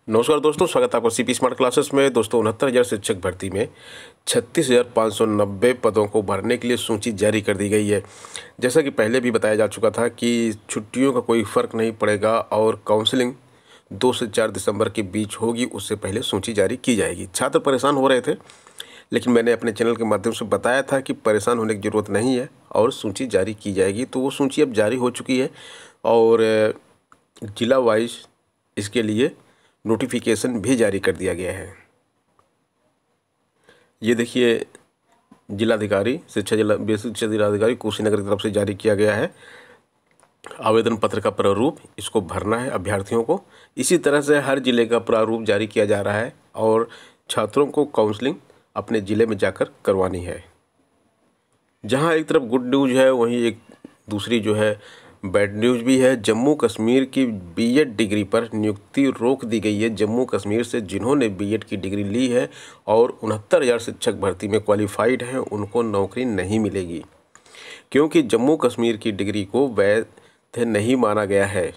नमस्कार दोस्तों, स्वागत है आपका सीपी स्मार्ट क्लासेस में। दोस्तों 69,000 शिक्षक भर्ती में 36,590 पदों को भरने के लिए सूची जारी कर दी गई है। जैसा कि पहले भी बताया जा चुका था कि छुट्टियों का कोई फ़र्क नहीं पड़ेगा और काउंसलिंग 2 से 4 दिसंबर के बीच होगी, उससे पहले सूची जारी की जाएगी। छात्र परेशान हो रहे थे, लेकिन मैंने अपने चैनल के माध्यम से बताया था कि परेशान होने की ज़रूरत नहीं है और सूची जारी की जाएगी। तो वो सूची अब जारी हो चुकी है और जिला वाइज इसके लिए नोटिफिकेशन भी जारी कर दिया गया है। ये देखिए, जिलाधिकारी बेसिक शिक्षा जिलाधिकारी कुशीनगर की तरफ से जारी किया गया है। आवेदन पत्र का प्रारूप इसको भरना है अभ्यर्थियों को। इसी तरह से हर जिले का प्रारूप जारी किया जा रहा है और छात्रों को काउंसलिंग अपने ज़िले में जाकर करवानी है। जहां एक तरफ गुड न्यूज़ है, वहीं एक दूसरी जो है बैड न्यूज़ भी है। जम्मू कश्मीर की बीएड डिग्री पर नियुक्ति रोक दी गई है। जम्मू कश्मीर से जिन्होंने बीएड की डिग्री ली है और 69,000 शिक्षक भर्ती में क्वालिफाइड हैं, उनको नौकरी नहीं मिलेगी, क्योंकि जम्मू कश्मीर की डिग्री को वैध नहीं माना गया है।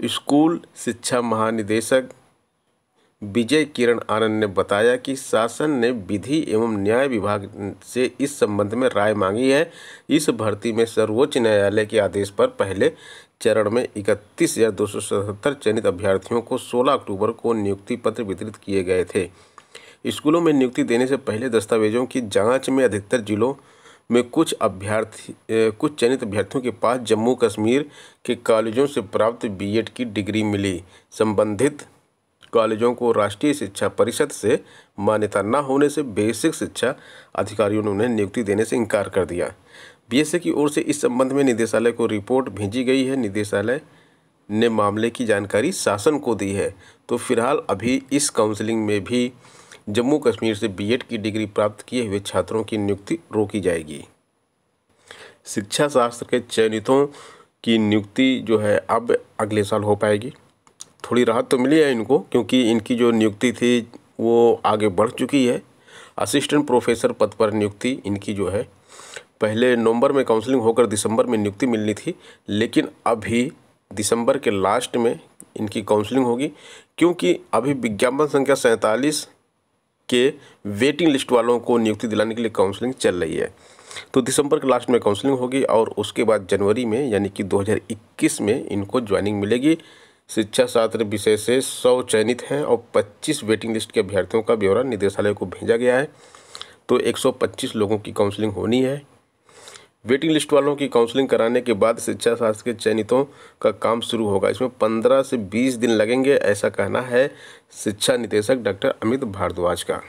स्कूल शिक्षा महानिदेशक विजय किरण आनंद ने बताया कि शासन ने विधि एवं न्याय विभाग से इस संबंध में राय मांगी है। इस भर्ती में सर्वोच्च न्यायालय के आदेश पर पहले चरण में 31,277 चयनित अभ्यर्थियों को 16 अक्टूबर को नियुक्ति पत्र वितरित किए गए थे। स्कूलों में नियुक्ति देने से पहले दस्तावेजों की जांच में अधिकतर जिलों में कुछ चयनित अभ्यर्थियों के पास जम्मू कश्मीर के कॉलेजों से प्राप्त बीएड की डिग्री मिली। संबंधित कॉलेजों को राष्ट्रीय शिक्षा परिषद से मान्यता न होने से बेसिक शिक्षा अधिकारियों ने उन्हें नियुक्ति देने से इनकार कर दिया। बीएसए की ओर से इस संबंध में निदेशालय को रिपोर्ट भेजी गई है। निदेशालय ने मामले की जानकारी शासन को दी है। तो फिलहाल अभी इस काउंसलिंग में भी जम्मू कश्मीर से बीएड की डिग्री प्राप्त किए हुए छात्रों की नियुक्ति रोकी जाएगी। शिक्षा शास्त्र के चयनितों की नियुक्ति जो है अब अगले साल हो पाएगी। थोड़ी राहत तो मिली है इनको, क्योंकि इनकी जो नियुक्ति थी वो आगे बढ़ चुकी है। असिस्टेंट प्रोफेसर पद पर नियुक्ति इनकी जो है पहले नवंबर में काउंसलिंग होकर दिसंबर में नियुक्ति मिलनी थी, लेकिन अभी दिसंबर के लास्ट में इनकी काउंसलिंग होगी, क्योंकि अभी विज्ञापन संख्या 47 के वेटिंग लिस्ट वालों को नियुक्ति दिलाने के लिए काउंसलिंग चल रही है। तो दिसंबर के लास्ट में काउंसलिंग होगी और उसके बाद जनवरी में यानी कि 2021 में इनको ज्वाइनिंग मिलेगी। शिक्षा शास्त्र विषय से 100 चयनित हैं और 25 वेटिंग लिस्ट के अभ्यर्थियों का ब्यौरा निदेशालय को भेजा गया है। तो 125 लोगों की काउंसलिंग होनी है। वेटिंग लिस्ट वालों की काउंसलिंग कराने के बाद शिक्षा शास्त्र के चयनितों का काम शुरू होगा। इसमें 15 से 20 दिन लगेंगे, ऐसा कहना है शिक्षा निदेशक डॉक्टर अमित भारद्वाज का।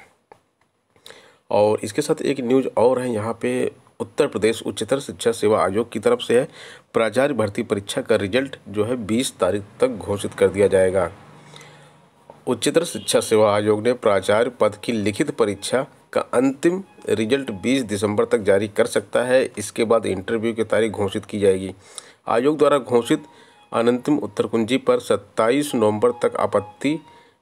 और इसके साथ एक न्यूज़ और है यहाँ पे, उत्तर प्रदेश उच्चतर शिक्षा सेवा आयोग की तरफ से है। प्राचार्य भर्ती परीक्षा का रिजल्ट जो है 20 तारीख तक घोषित कर दिया जाएगा। उच्चतर शिक्षा सेवा आयोग ने प्राचार्य पद की लिखित परीक्षा का अंतिम रिजल्ट 20 दिसंबर तक जारी कर सकता है। इसके बाद इंटरव्यू की तारीख घोषित की जाएगी। आयोग द्वारा घोषित अंतिम उत्तर कुंजी पर 27 नवंबर तक आपत्ति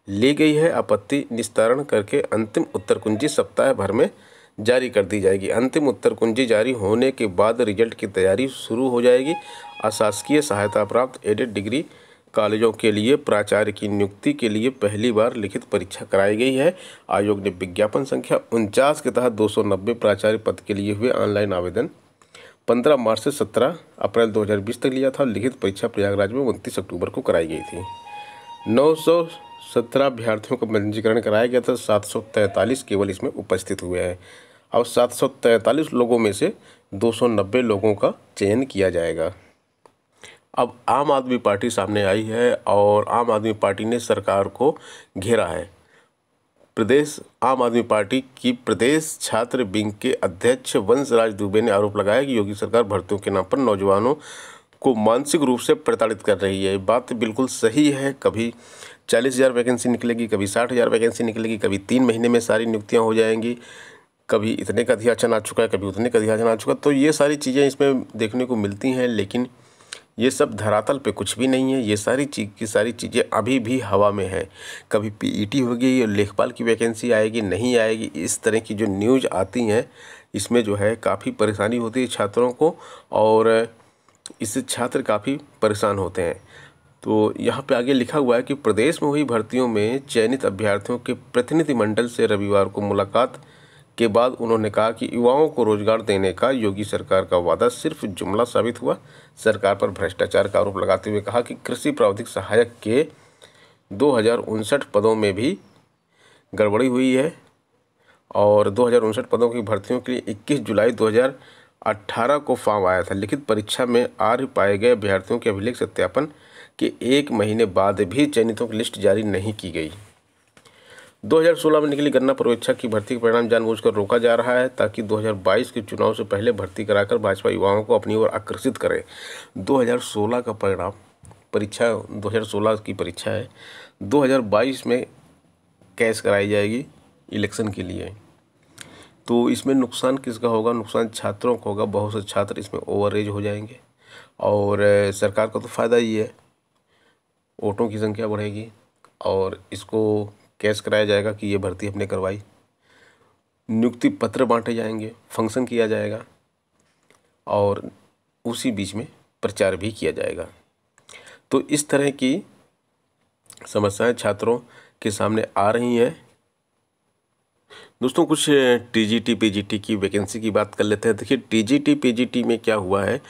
ली गई है। आपत्ति निस्तारण करके अंतिम उत्तर कुंजी सप्ताह भर में जारी कर दी जाएगी। अंतिम उत्तर कुंजी जारी होने के बाद रिजल्ट की तैयारी शुरू हो जाएगी। अशासकीय सहायता प्राप्त एडेड डिग्री कॉलेजों के लिए प्राचार्य की नियुक्ति के लिए पहली बार लिखित परीक्षा कराई गई है। आयोग ने विज्ञापन संख्या 49 के तहत 290 प्राचार्य पद के लिए हुए ऑनलाइन आवेदन 15 मार्च से 17 अप्रैल 2020 तक लिया था। लिखित परीक्षा प्रयागराज में 29 अक्टूबर को कराई गई थी। 917 अभ्यर्थियों का पंजीकरण कराया गया था। 743 केवल इसमें उपस्थित हुए हैं और 743 लोगों में से 290 लोगों का चयन किया जाएगा। अब आम आदमी पार्टी सामने आई है और आम आदमी पार्टी ने सरकार को घेरा है। प्रदेश आम आदमी पार्टी की प्रदेश छात्र विंग के अध्यक्ष वंशराज दुबे ने आरोप लगाया कि योगी सरकार भर्तियों के नाम पर नौजवानों को मानसिक रूप से प्रताड़ित कर रही है। बात बिल्कुल सही है। कभी 40,000 वैकेंसी निकलेगी, कभी 60,000 वैकेंसी निकलेगी, कभी 3 महीने में सारी नियुक्तियां हो जाएंगी, कभी इतने का अधियाचन आ चुका है, कभी उतने का अधियाचन आ चुका है। तो ये सारी चीज़ें इसमें देखने को मिलती हैं, लेकिन ये सब धरातल पे कुछ भी नहीं है। ये सारी चीज़ें अभी भी हवा में है। कभी पीईटी होगी, लेखपाल की वैकेंसी आएगी, नहीं आएगी, इस तरह की जो न्यूज़ आती हैं इसमें जो है काफ़ी परेशानी होती है छात्रों को और इससे छात्र काफ़ी परेशान होते हैं। तो यहाँ पे आगे लिखा हुआ है कि प्रदेश में हुई भर्तियों में चयनित अभ्यर्थियों के प्रतिनिधिमंडल से रविवार को मुलाकात के बाद उन्होंने कहा कि युवाओं को रोजगार देने का योगी सरकार का वादा सिर्फ जुमला साबित हुआ। सरकार पर भ्रष्टाचार का आरोप लगाते हुए कहा कि कृषि प्रावधिक सहायक के 2059 पदों में भी गड़बड़ी हुई है और 2059 पदों की भर्तियों के लिए 21 जुलाई 2018 को फॉर्म आया था। लिखित परीक्षा में अर्ह पाए गए अभ्यर्थियों के अभिलेख सत्यापन के 1 महीने बाद भी चयनितों की लिस्ट जारी नहीं की गई। 2016 में निकली गन्ना पर्यवेक्षक की भर्ती का परिणाम जानबूझकर रोका जा रहा है ताकि 2022 के चुनाव से पहले भर्ती कराकर भाजपा युवाओं को अपनी ओर आकर्षित करे। 2016 का परिणाम परीक्षा 2016 की परीक्षा है, 2022 में कैश कराई जाएगी इलेक्शन के लिए। तो इसमें नुकसान किसका होगा? नुकसान छात्रों को होगा। बहुत से छात्र इसमें ओवर एज हो जाएंगे और सरकार को तो फ़ायदा ही है, वोटों की संख्या बढ़ेगी और इसको कैश कराया जाएगा कि ये भर्ती हमने करवाई। नियुक्ति पत्र बांटे जाएंगे, फंक्शन किया जाएगा और उसी बीच में प्रचार भी किया जाएगा। तो इस तरह की समस्याएं छात्रों के सामने आ रही हैं। दोस्तों कुछ टीजीटी पीजीटी की वैकेंसी की बात कर लेते हैं। देखिए टीजीटी पीजीटी में क्या हुआ है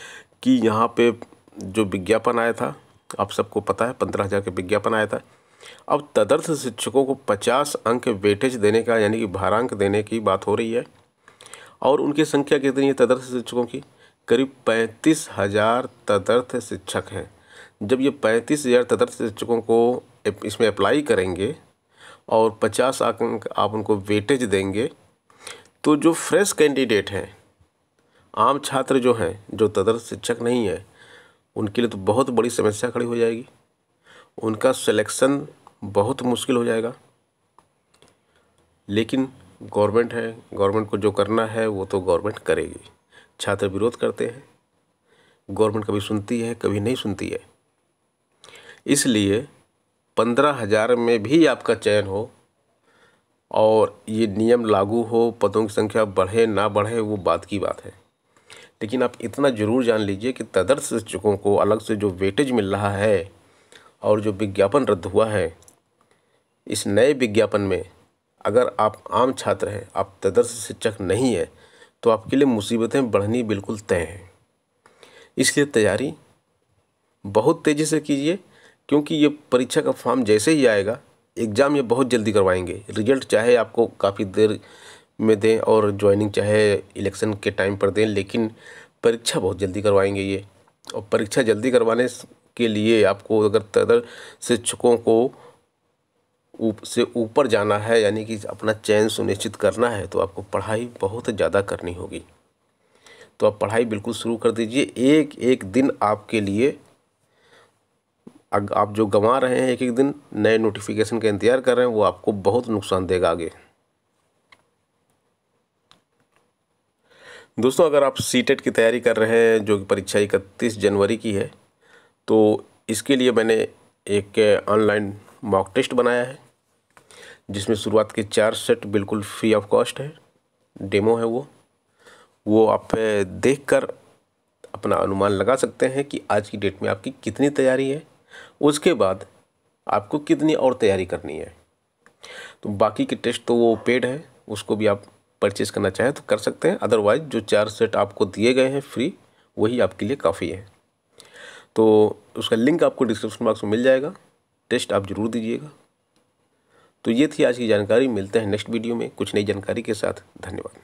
कि यहाँ पे जो विज्ञापन आया था, आप सबको पता है 15,000 का विज्ञापन आया था। अब तदर्थ शिक्षकों को 50 अंक वेटेज देने का यानी कि भारांक देने की बात हो रही है और उनकी संख्या कितनी है तदर्थ शिक्षकों की? करीब 35,000 तदर्थ शिक्षक हैं। जब ये 35,000 तदर्थ शिक्षकों को इसमें अप्लाई करेंगे और 50 अंक आप उनको वेटेज देंगे तो जो फ्रेश कैंडिडेट हैं, आम छात्र जो हैं, जो तदर्थ शिक्षक नहीं है, उनके लिए तो बहुत बड़ी समस्या खड़ी हो जाएगी। उनका सिलेक्शन बहुत मुश्किल हो जाएगा। लेकिन गवर्नमेंट है, गवर्नमेंट को जो करना है वो तो गवर्नमेंट करेगी। छात्र विरोध करते हैं, गवर्नमेंट कभी सुनती है कभी नहीं सुनती है। इसलिए 15,000 में भी आपका चयन हो और ये नियम लागू हो, पदों की संख्या बढ़े ना बढ़े वो बात की बात है। लेकिन आप इतना ज़रूर जान लीजिए कि तदर्थ शिक्षकों को अलग से जो वेटेज मिल रहा है और जो विज्ञापन रद्द हुआ है, इस नए विज्ञापन में अगर आप आम छात्र हैं, आप तदर्थ शिक्षक नहीं है, तो आपके लिए मुसीबतें बढ़नी बिल्कुल तय हैं। इसलिए तैयारी बहुत तेज़ी से कीजिए क्योंकि ये परीक्षा का फॉर्म जैसे ही आएगा, एग्ज़ाम ये बहुत जल्दी करवाएंगे। रिजल्ट चाहे आपको काफ़ी देर में दें और ज्वाइनिंग चाहे इलेक्शन के टाइम पर दें, लेकिन परीक्षा बहुत जल्दी करवाएंगे ये। और परीक्षा जल्दी करवाने के लिए आपको अगर तदर्थ शिक्षकों को से ऊपर जाना है यानी कि अपना चयन सुनिश्चित करना है तो आपको पढ़ाई बहुत ज़्यादा करनी होगी। तो आप पढ़ाई बिल्कुल शुरू कर दीजिए। एक एक दिन आपके लिए आप जो गंवा रहे हैं, एक एक दिन नए नोटिफिकेशन का इंतज़ार कर रहे हैं, वो आपको बहुत नुकसान देगा आगे। दोस्तों अगर आप सीटेट की तैयारी कर रहे हैं जो कि परीक्षा 31 जनवरी की है, तो इसके लिए मैंने एक ऑनलाइन मॉक टेस्ट बनाया है जिसमें शुरुआत के 4 सेट बिल्कुल फ्री ऑफ कॉस्ट है, डेमो है। वो आप देखकर अपना अनुमान लगा सकते हैं कि आज की डेट में आपकी कितनी तैयारी है, उसके बाद आपको कितनी और तैयारी करनी है। तो बाकी के टेस्ट तो वो पेड है, उसको भी आप परचेज करना चाहें तो कर सकते हैं। अदरवाइज जो 4 सेट आपको दिए गए हैं फ्री, वही आपके लिए काफ़ी है। तो उसका लिंक आपको डिस्क्रिप्शन बॉक्स में मिल जाएगा, टेस्ट आप ज़रूर दीजिएगा। तो ये थी आज की जानकारी। मिलते हैं नेक्स्ट वीडियो में कुछ नई जानकारी के साथ। धन्यवाद।